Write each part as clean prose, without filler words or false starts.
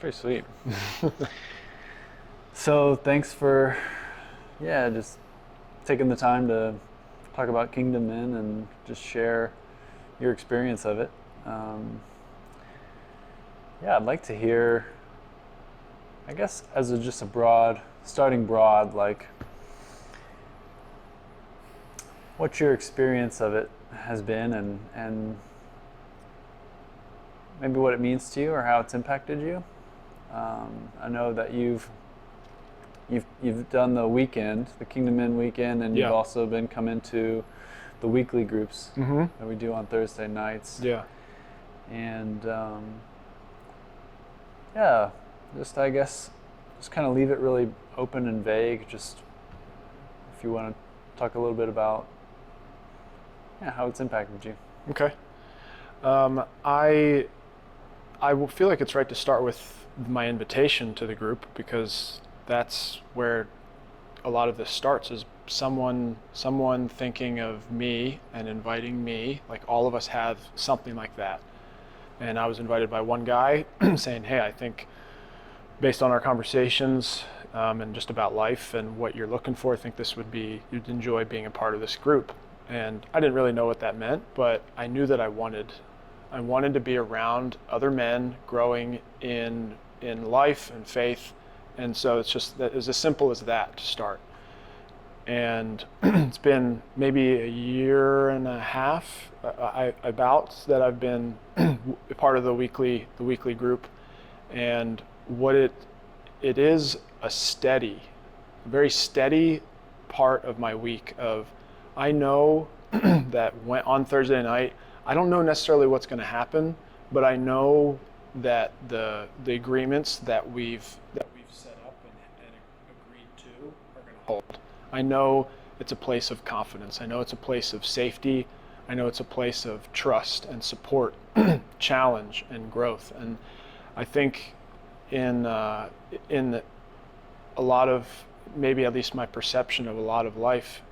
Pretty sweet. So thanks for, just taking the time to talk about Kingdom Men and just share your experience of it. I'd like to hear, I guess, as just a starting broad, like what your experience of it has been, and maybe what it means to you or how it's impacted you. I know that you've done the weekend, the Kingdom Men weekend, and you've also been coming to the weekly groups that we do on Thursday nights. Yeah. And I guess just kind of leave it really open and vague. Just if you want to talk a little bit about how it's impacted you. Okay. I will feel like it's right to start with my invitation to the group, because that's where a lot of this starts, is someone thinking of me and inviting me. Like, all of us have something like that. And I was invited by one guy saying, hey, I think based on our conversations and just about life and what you're looking for, I think you'd enjoy being a part of this group. And I didn't really know what that meant, but I knew that I wanted to be around other men growing in life and faith. And so it was as simple as that to start. And it's been maybe a year and a half about that I've been part of the weekly group. And what it is a very steady part of my week of, I know that on Thursday night, I don't know necessarily what's going to happen, but I know that the agreements that we've set up and agreed to are going to hold. I know it's a place of confidence. I know it's a place of safety. I know it's a place of trust and support, challenge and growth. And I think in a lot of, maybe at least my perception of a lot of life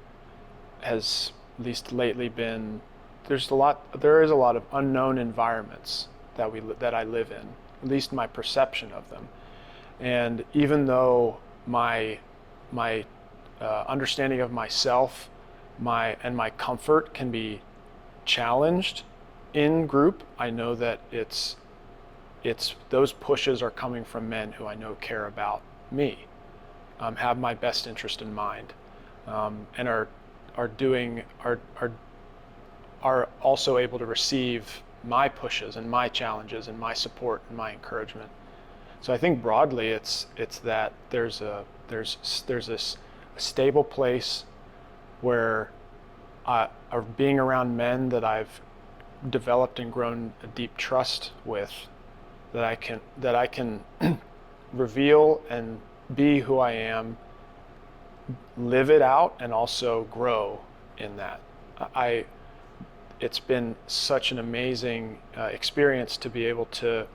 has, at least lately, been there is a lot of unknown environments that I live in, at least my perception of them. And even though my understanding of myself, and my comfort can be challenged in group, I know that it's those pushes are coming from men who I know care about me, have my best interest in mind, and are also able to receive my pushes and my challenges and my support and my encouragement. So I think broadly it's that there's this stable place where being around men that I've developed and grown a deep trust with, that I can reveal and be who I am, live it out, and also grow in that. It's been such an amazing experience to be able to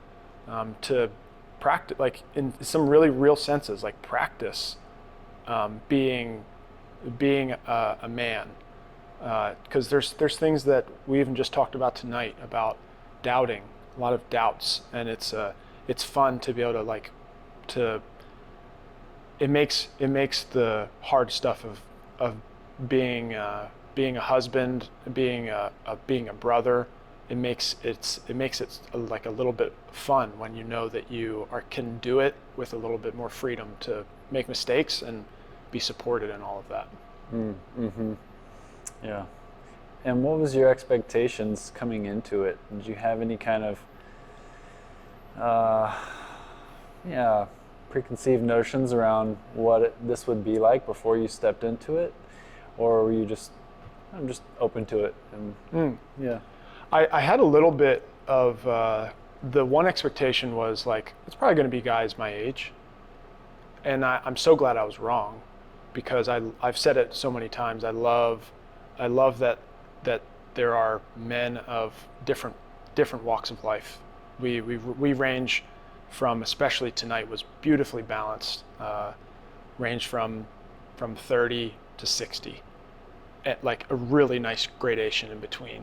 practice, like in some really real senses, like practice being a man. Because there's things that we even just talked about tonight about doubting, a lot of doubts, and it's fun to be able to it makes the hard stuff of being a husband, being a brother, it makes it like a little bit fun when you know that you can do it with a little bit more freedom to make mistakes and be supported in all of that. Mm-hmm. Yeah. And what was your expectations coming into it? Did you have any kind of preconceived notions around what this would be like before you stepped into it? Or were you I'm just open to it? And I had a little bit of the one expectation was like, it's probably going to be guys my age. And I'm so glad I was wrong, because I've said it so many times. I love that there are men of different walks of life. We range from, especially tonight was beautifully balanced, range from 30 to 60, at like a really nice gradation in between.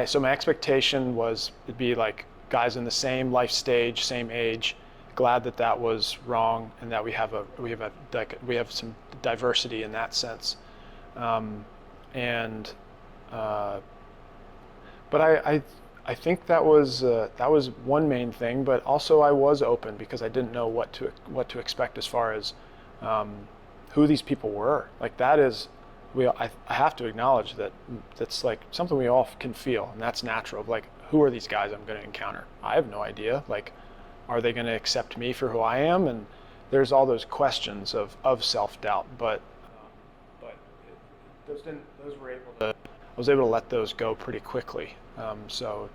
So my expectation was it'd be like guys in the same life stage, same age, glad that that was wrong, and that we have some diversity in that sense. And but I think that was one main thing. But also I was open because I didn't know what to expect as far as who these people were. Like that is, I have to acknowledge that that's like something we all can feel, and that's natural. Like, who are these guys I'm going to encounter? I have no idea. Like, are they going to accept me for who I am? And there's all those questions of self-doubt. But those were able to. I was able to let those go pretty quickly. So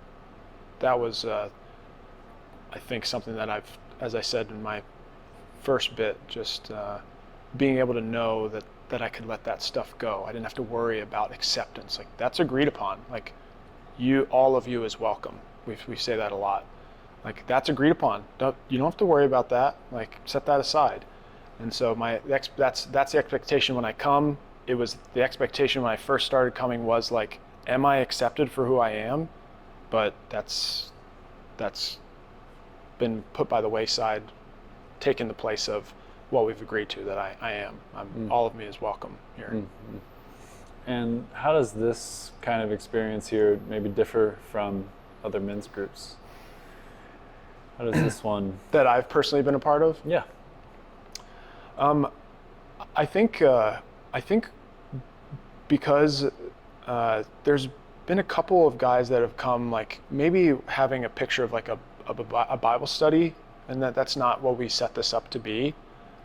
that was, I think, something that as I said in my first bit, just being able to know that I could let that stuff go. I didn't have to worry about acceptance. Like, that's agreed upon. Like, all of you is welcome. We say that a lot. Like, that's agreed upon. You don't have to worry about that. Like, set that aside. And so that's the expectation when I come. It was the expectation when I first started coming was like, am I accepted for who I am? But that's been put by the wayside, taken the place of what we've agreed to that I am. All of me is welcome here. Mm-hmm. And how does this kind of experience here maybe differ from other men's groups? How does this one that I've personally been a part of? Yeah. I think because there's been a couple of guys that have come, like maybe having a picture of like a Bible study, and that's not what we set this up to be.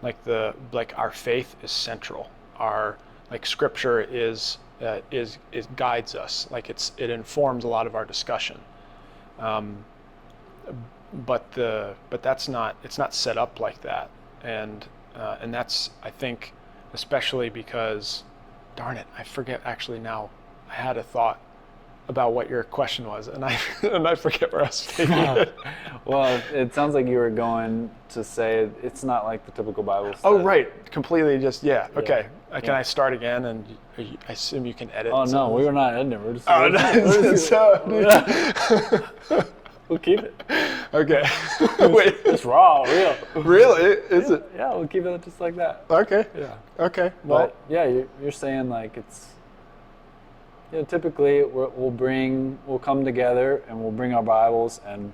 Like our faith is central. Our Scripture is guides us. Like it informs a lot of our discussion. But that's not, it's not set up like that. And that's, I think, especially because, darn it, I forget actually now. I had a thought about what your question was, and I forget where I was taking it. Well, it sounds like you were going to say it's not like the typical Bible study. Oh, right. Completely just, yeah. Okay. Can I start again? And I assume you can edit. Oh, no, we were not editing. We're just... We'll keep it. Okay. Wait. It's raw, real. Really? Is it? Yeah, we'll keep it just like that. Okay. Yeah. Okay. Well, but yeah, you're saying like it's, typically we'll come together and we'll bring our Bibles and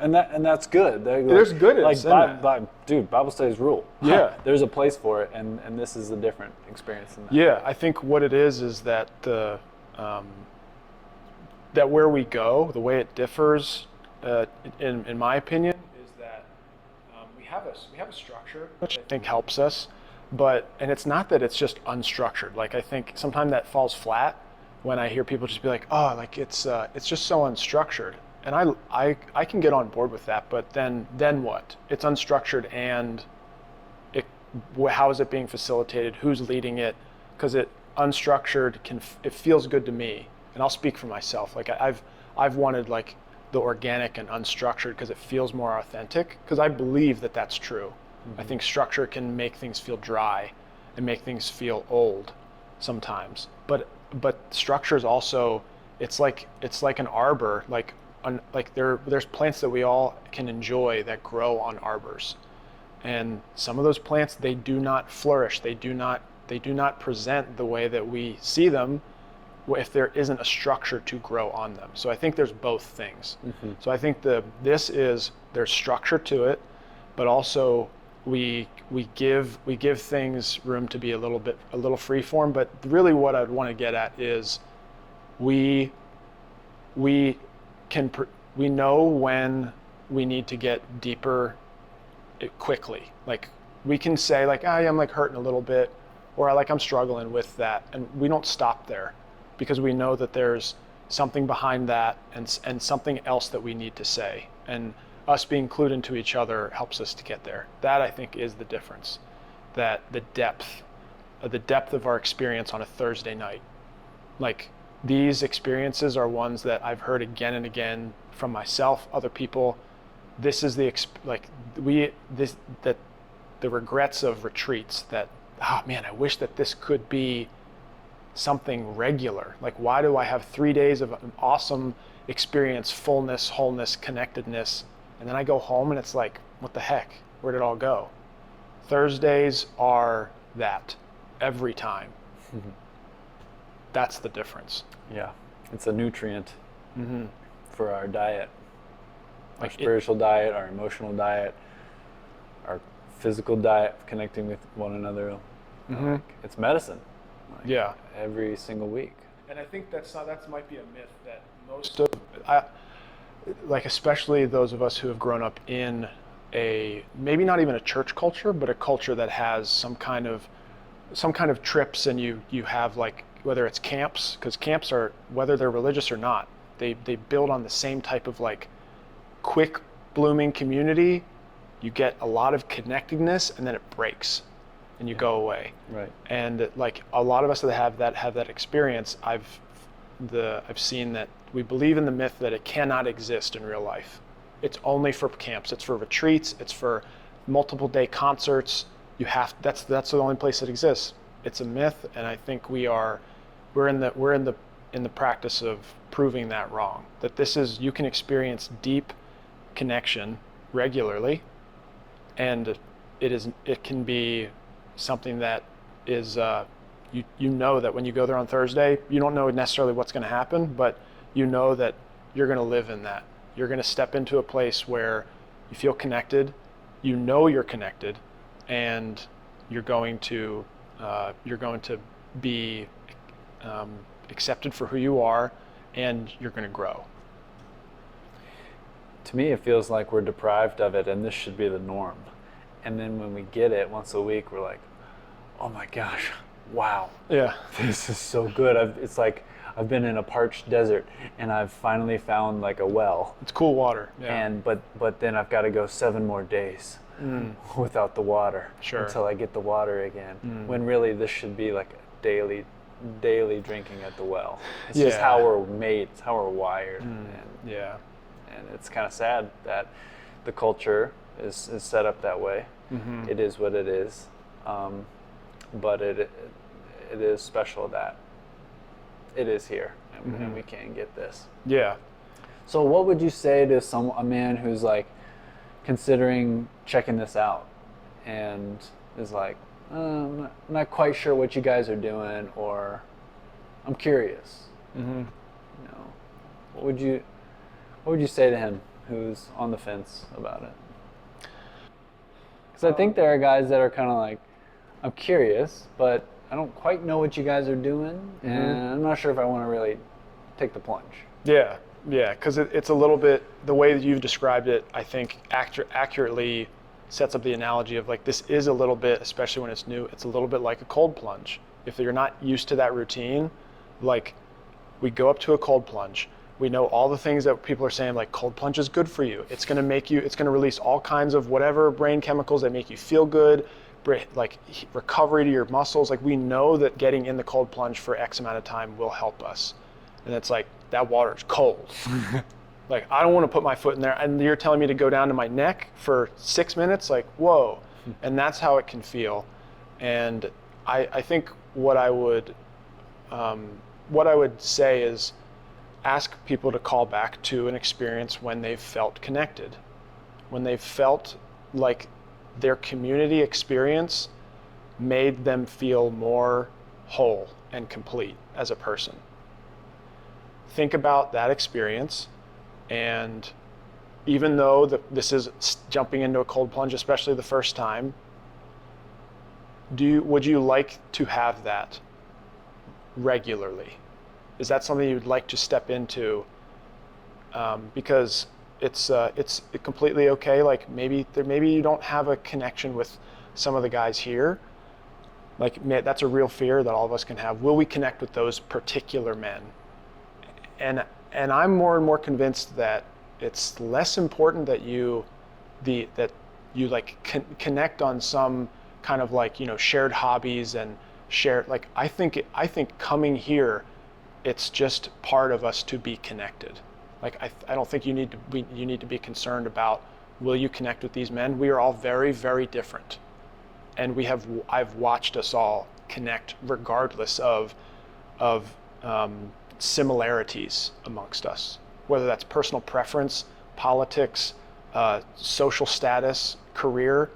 and that's good. There's good in that. Dude, Bible studies rule. Yeah. There's a place for it, and this is a different experience than that. Yeah, I think what it is that that where we go, the way it differs, in my opinion, is that we have a structure which I think helps us, and it's not that it's just unstructured. Like, I think sometimes that falls flat when I hear people just be like, oh, like it's just so unstructured, and I can get on board with that, but then what? It's unstructured, and how is it being facilitated? Who's leading it? Because unstructured it feels good to me. And I'll speak for myself. Like I've wanted like the organic and unstructured because it feels more authentic. Because I believe that that's true. Mm-hmm. I think structure can make things feel dry and make things feel old sometimes. But structure is also it's like an arbor. There's plants that we all can enjoy that grow on arbors, and some of those plants, they do not flourish. They do not present the way that we see them if there isn't a structure to grow on them. So I think there's both things. Mm-hmm. So I think there's structure to it, but also we give things room to be a little free form. But really what I'd want to get at is we know when we need to get deeper quickly. Like we can say like, I'm like hurting a little bit, or I'm struggling with that, and we don't stop there. Because we know that there's something behind that and something else that we need to say. And us being clued into each other helps us to get there. That, I think, is the difference. That the depth of our experience on a Thursday night. Like, these experiences are ones that I've heard again and again from myself, other people. This is the regrets of retreats that, man, I wish that this could be something regular. Like, why do I have 3 days of an awesome experience, fullness, wholeness, connectedness, and then I go home and it's like what the heck? Where'd it all go? Thursdays are that every time. That's the difference. Yeah, it's a nutrient for our diet, our Like spiritual diet, our emotional diet, our physical diet, connecting with one another. Like, it's medicine. Like, Yeah. every single week. And I think that might be a myth that most of, like especially those of us who have grown up in maybe not even a church culture, but a culture that has some kind of trips, and you have like, whether it's camps, because camps are, whether they're religious or not, they build on the same type of like quick blooming community. You get a lot of connectedness, and then it breaks and you go away. Right. And like a lot of us that have that experience, I've seen that we believe in the myth that it cannot exist in real life. It's only for camps. It's for retreats. It's for multiple day concerts. That's the only place it exists. It's a myth, and I think we're in the practice of proving that wrong. That you can experience deep connection regularly, and it can be something that is you know that when you go there on Thursday, you don't know necessarily what's going to happen, but you know that you're going to live in that. You're going to step into a place where you feel connected, you know you're connected, and you're going to be accepted for who you are, and you're going to grow. To me, it feels like we're deprived of it, and this should be the norm. And then when we get it once a week, we're like, oh my gosh, wow. Yeah. This is so good. It's like I've been in a parched desert, and I've finally found like a well. It's cool water. Yeah. But then I've got to go 7 more days without the water until I get the water again. When really this should be like a daily drinking at the well. It's just how we're made. It's how we're wired. And it's kind of sad that the culture is set up that way. It is what it is, but it is special that it is here, and we can get this. Yeah. So what would you say to a man who's like considering checking this out and is like, I'm not quite sure what you guys are doing, or I'm curious. What would you say to him who's on the fence about it? Because I think there are guys that are kind of like, I'm curious, but I don't quite know what you guys are doing, and I'm not sure if I want to really take the plunge. Yeah, because it's a little bit, the way that you've described it, I think accurately sets up the analogy of like, this is a little bit, especially when it's new, it's a little bit like a cold plunge. If you're not used to that routine, like we go up to a cold plunge, we know all the things that people are saying, like cold plunge is good for you. It's going to release all kinds of whatever brain chemicals that make you feel good, like recovery to your muscles. Like we know that getting in the cold plunge for X amount of time will help us. And it's like, that water is cold. Like, I don't want to put my foot in there, and you're telling me to go down to my neck for 6 minutes? Like, whoa. And that's how it can feel. And I think what I would say is ask people to call back to an experience when they've felt connected, when they've felt like their community experience made them feel more whole and complete as a person. Think about that experience, and even though this is jumping into a cold plunge, especially the first time, would you like to have that regularly? Is that something you'd like to step into? Because it's completely okay. Like maybe you don't have a connection with some of the guys here. Like that's a real fear that all of us can have. Will we connect with those particular men? And I'm more and more convinced that it's less important that you connect on some kind of like, shared hobbies and shared, like I think coming here, it's just part of us to be connected. Like I don't think you need to be concerned about, will you connect with these men? We are all very, very different, and I've watched us all connect regardless of similarities amongst us, whether that's personal preference, politics, social status, career,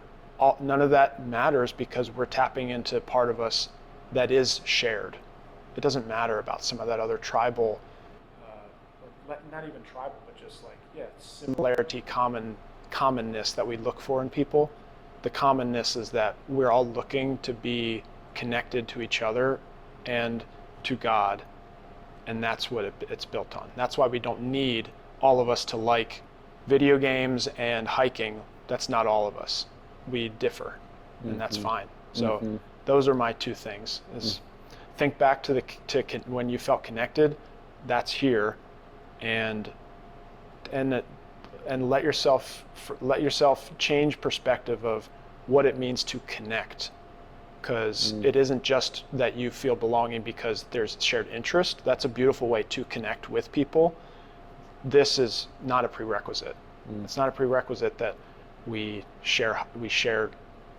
none of that matters because we're tapping into part of us that is shared. It doesn't matter about some of that other tribal, not even tribal, but just like, similarity, commonness that we look for in people. The commonness is that we're all looking to be connected to each other and to God, and that's what it's built on. That's why we don't need all of us to like video games and hiking. That's not all of us. We differ, and that's fine. So those are my two things. Is think back to when you felt connected. That's here, and let yourself change perspective of what it means to connect, because it isn't just that you feel belonging because there's shared interest. That's a beautiful way to connect with people. This is not a prerequisite. It's not a prerequisite that we share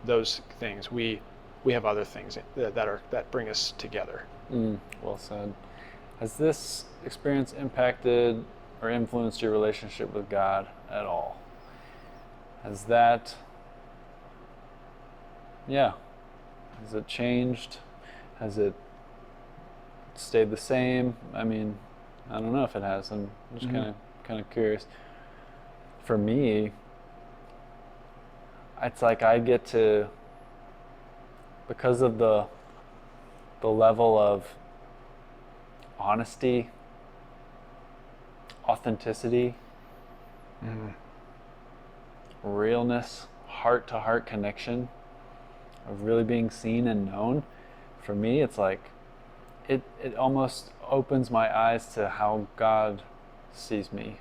those things. We have other things that bring us together. Well said. Has this experience impacted or influenced your relationship with God at all? Has it changed? Has it stayed the same? I mean, I don't know if it has. I'm just kind of curious. For me, it's like I get to, because of the level of honesty, authenticity, realness, heart-to-heart connection, of really being seen and known. For me, it's like it almost opens my eyes to how God sees me,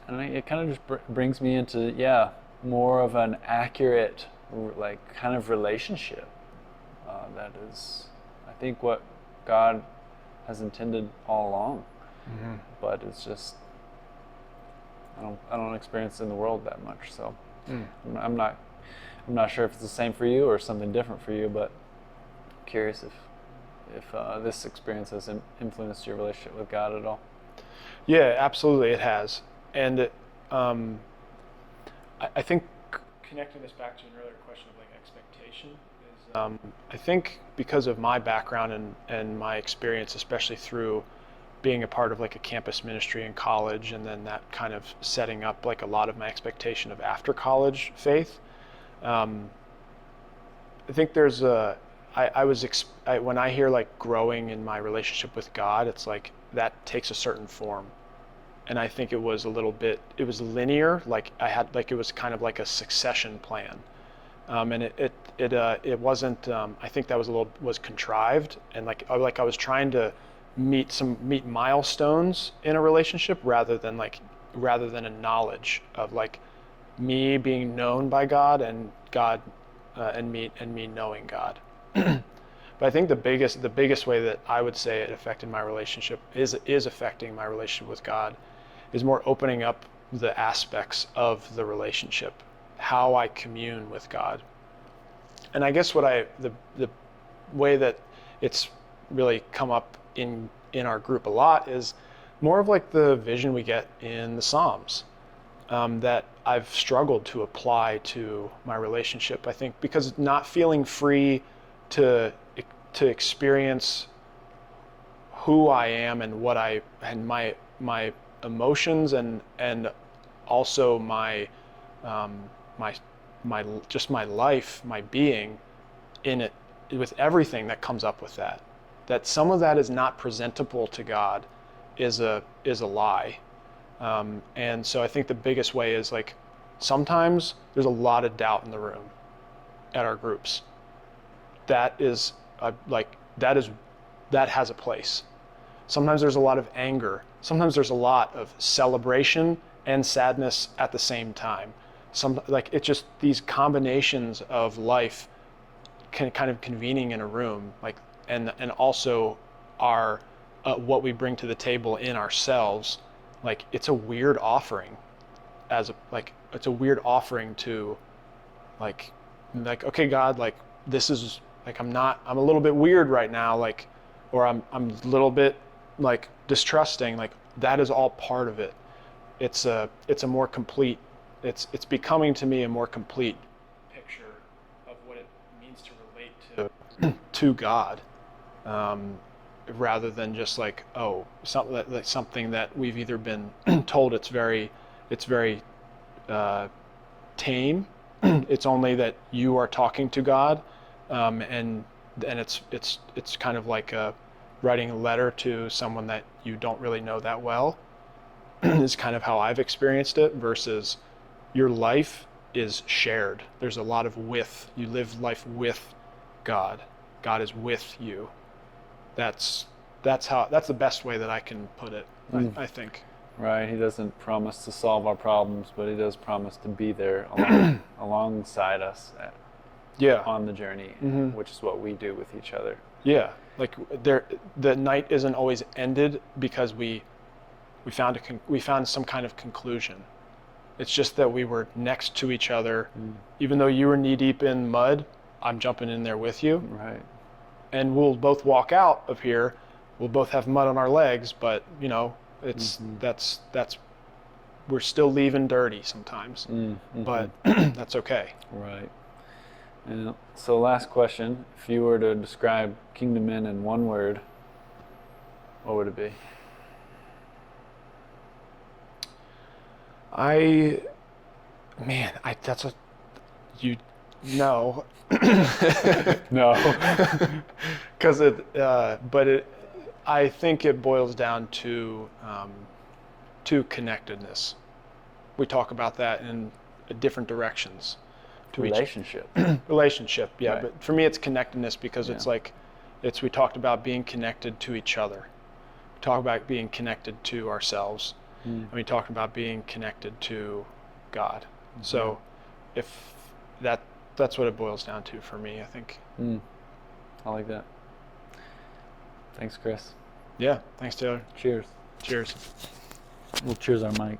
and it kind of just brings me into more of an accurate kind of relationship. That is, I think, what God has intended all along. But it's just I don't experience it in the world that much. So I'm not sure if it's the same for you or something different for you. But I'm curious if this experience has influenced your relationship with God at all. Yeah, absolutely, it has. And I think connecting this back to an earlier question of expectation is, I think because of my background and my experience, especially through being a part of a campus ministry in college, and then that kind of setting up a lot of my expectation of after college faith. I think there's when I hear growing in my relationship with God, it's that takes a certain form. And I think it was linear, it was kind of like a succession plan. And it wasn't, I think that was contrived, and I was trying to meet milestones in a relationship rather than a knowledge of me being known by God and God and me knowing God. But I think the biggest way that I would say it affected my relationship is affecting my relationship with God is more opening up the aspects of the relationship, how I commune with God. And I guess the way that it's really come up in our group a lot is more of the vision we get in the Psalms, that I've struggled to apply to my relationship. I think because not feeling free to experience who I am and my emotions and also my just my life, my being in it, with everything that comes up with that some of that is not presentable to God is a lie. And so I think the biggest way is sometimes there's a lot of doubt in the room at our groups. That has a place. Sometimes there's a lot of anger. Sometimes there's a lot of celebration and sadness at the same time. It's just these combinations of life kind of convening in a room, and also our what we bring to the table in ourselves. It's a weird offering it's a weird offering to okay, God, this is I'm a little bit weird right now, or I'm a little bit distrusting. That is all part of it. it's a more complete, it's becoming to me a more complete picture of what it means to relate to God, rather than just like, oh, something that we've either been told it's very tame. It's only that you are talking to God, and it's kind of like writing a letter to someone that you don't really know that well. Is kind of how I've experienced it, versus your life is shared. There's a lot of you live life with God. God is with you. That's the best way that I can put it, I think. Right. He doesn't promise to solve our problems, but he does promise to be there alongside us on the journey, which is what we do with each other. Yeah. Like the night isn't always ended because we found some kind of conclusion. It's just that we were next to each other. Even though you were knee deep in mud, I'm jumping in there with you. Right. And we'll both walk out of here. We'll both have mud on our legs, but it's that's we're still leaving dirty sometimes. But that's okay. Right. And so last question, if you were to describe Kingdom Inn in one word, what would it be? That's a, you know. No. Because I think it boils down to connectedness. We talk about that in different directions. Relationship. Relationship, yeah. Right. But for me, it's connectedness because we talked about being connected to each other. We talk about being connected to ourselves. And we talk about being connected to God. So if that's what it boils down to for me, I think. I like that. Thanks, Chris. Yeah, thanks, Taylor. Cheers. Cheers. We'll cheers our mics.